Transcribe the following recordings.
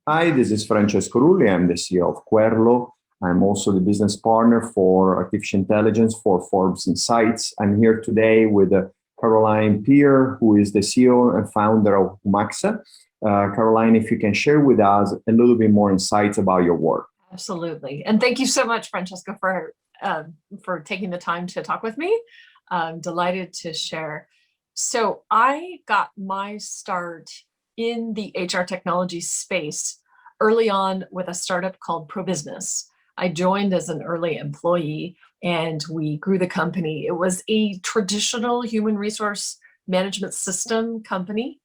Hi, this is Francesco Rulli. I'm the CEO of Querlo. I'm also the business partner for artificial intelligence for Forbes Insights. I'm here today with Carolyn Peer, who is the CEO and founder of Humaxa. Caroline, if you can share with us a little bit more insights about your work. Absolutely. And thank you so much, Francesco, for taking the time to talk with me. I'm delighted to share. So I got my start in the HR technology space early on with a startup called ProBusiness. I joined as an early employee and we grew the company. It was a traditional human resource management system company.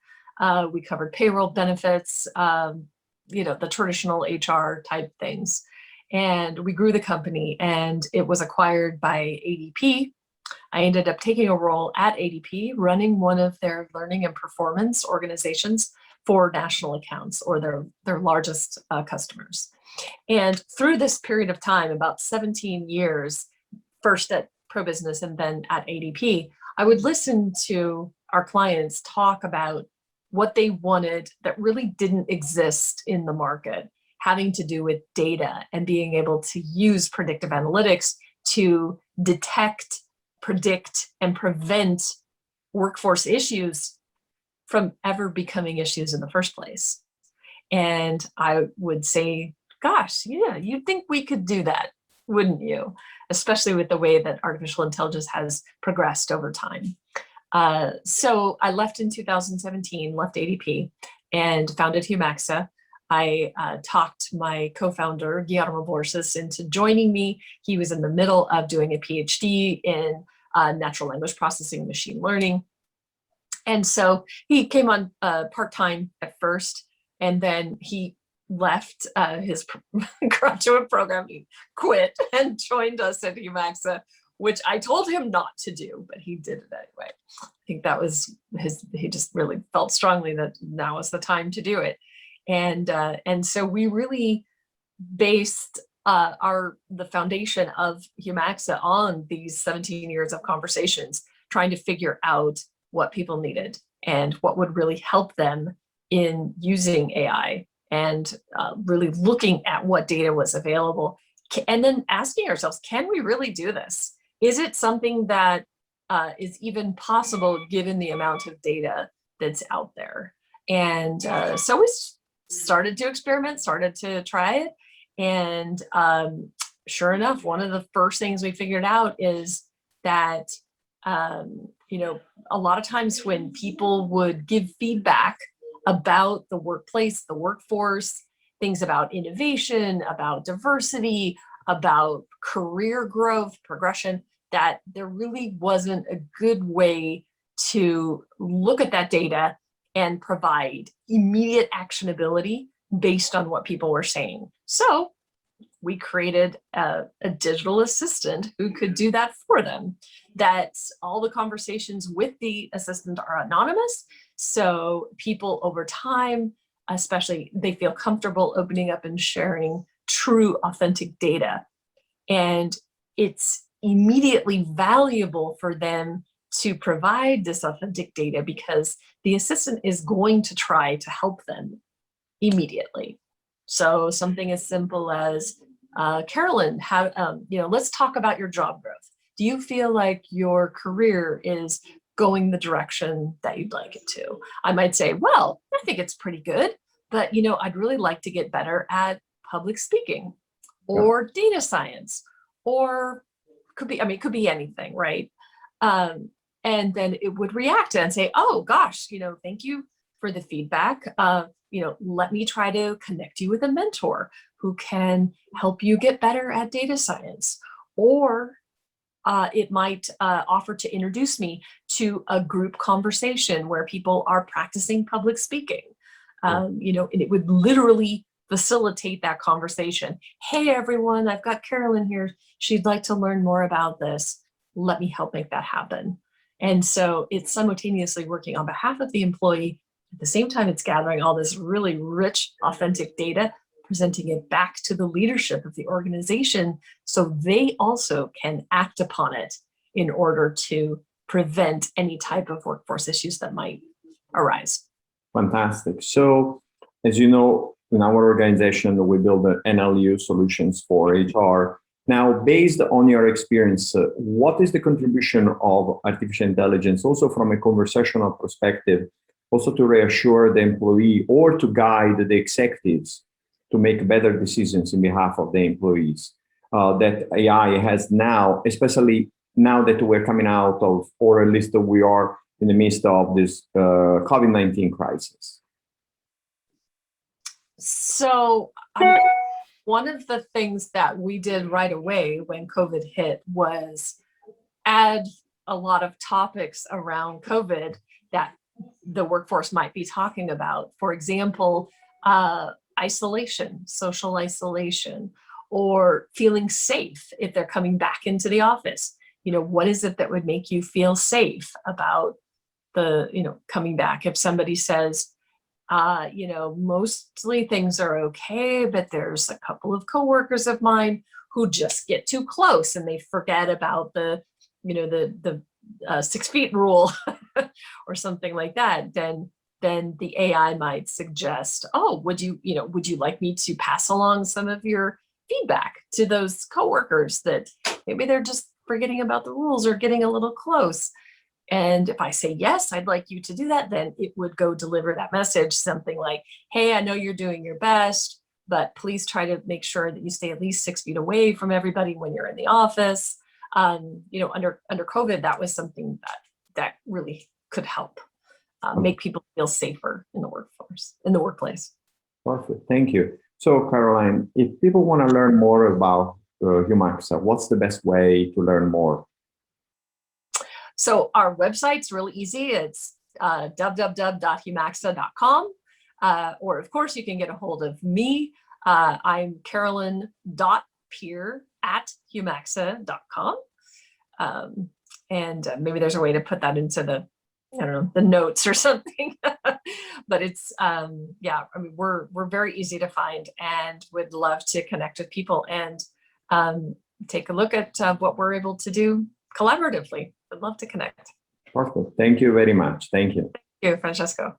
We covered payroll, benefits, the traditional HR type things. And we grew the company and it was acquired by ADP. I ended up taking a role at ADP, running one of their learning and performance organizations for national accounts or their largest customers. And through this period of time, about 17 years, first at ProBusiness and then at ADP, I would listen to our clients talk about what they wanted that really didn't exist in the market, having to do with data and being able to use predictive analytics to detect, predict, and prevent workforce issues from ever becoming issues in the first place. And I would say, gosh, yeah, you'd think we could do that, wouldn't you? Especially with the way that artificial intelligence has progressed over time. So I left in 2017, left ADP and founded Humaxa. I talked my co-founder, Guillermo Borges, into joining me. He was in the middle of doing a PhD in natural language processing, machine learning. And so he came on part-time at first, and then he left his graduate program, he quit and joined us at Humaxa, which I told him not to do, but he did it anyway. I think that was he just really felt strongly that now is the time to do it. And so we really based the foundation of Humaxa on these 17 years of conversations, trying to figure out what people needed and what would really help them in using AI and really looking at what data was available. And then asking ourselves, can we really do this? Is it something that is even possible given the amount of data that's out there? And so we started to experiment, started to try it. And sure enough, one of the first things we figured out is that, a lot of times when people would give feedback about the workplace, the workforce, things about innovation, about diversity, about career growth, progression, that there really wasn't a good way to look at that data and provide immediate actionability based on what people were saying. So we created a digital assistant who could do that for them. That all the conversations with the assistant are anonymous. So people over time, especially, they feel comfortable opening up and sharing true, authentic data. And it's immediately valuable for them to provide this authentic data because the assistant is going to try to help them immediately. So something as simple as, Carolyn, let's talk about your job growth. Do you feel like your career is going the direction that you'd like it to? I might say, well, I think it's pretty good, but I'd really like to get better at public speaking or data science, or could be anything, right? And then it would react and say, oh gosh, thank you for the feedback. Let me try to connect you with a mentor who can help you get better at data science. Or it might offer to introduce me to a group conversation where people are practicing public speaking. And it would literally facilitate that conversation. Hey, everyone, I've got Carolyn here. She'd like to learn more about this. Let me help make that happen. And so it's simultaneously working on behalf of the employee. At the same time, it's gathering all this really rich, authentic data, presenting it back to the leadership of the organization so they also can act upon it in order to prevent any type of workforce issues that might arise. Fantastic. So, as you know, in our organization, we build NLU solutions for HR. Now, based on your experience, what is the contribution of artificial intelligence, also from a conversational perspective, also to reassure the employee or to guide the executives to make better decisions in behalf of the employees, that AI has now, especially now that we're coming out of, or at least we are in the midst of this COVID-19 crisis? So one of the things that we did right away when COVID hit was add a lot of topics around COVID that the workforce might be talking about. For example, isolation, social isolation, or feeling safe if they're coming back into the office. What is it that would make you feel safe about coming back? If somebody says, mostly things are okay, but there's a couple of coworkers of mine who just get too close and they forget about the 6 feet rule or something like that, then the AI might suggest, oh, would you like me to pass along some of your feedback to those coworkers that maybe they're just forgetting about the rules or getting a little close? And if I say, yes, I'd like you to do that, then it would go deliver that message, something like, hey, I know you're doing your best, but please try to make sure that you stay at least 6 feet away from everybody when you're in the office. Under COVID, that was something that really could help make people feel safer in the workplace. Perfect, thank you. So Caroline, if people want to learn more about Humaxa, what's the best way to learn more? So our website's really easy. It's www.humaxa.com. Or of course, you can get a hold of me. I'm Carolyn.Peer@humaxa.com. And maybe there's a way to put that into the notes or something. But it's, we're very easy to find and would love to connect with people and take a look at what we're able to do collaboratively. I'd love to connect. Perfect. Thank you very much. Thank you. Thank you, Francesco.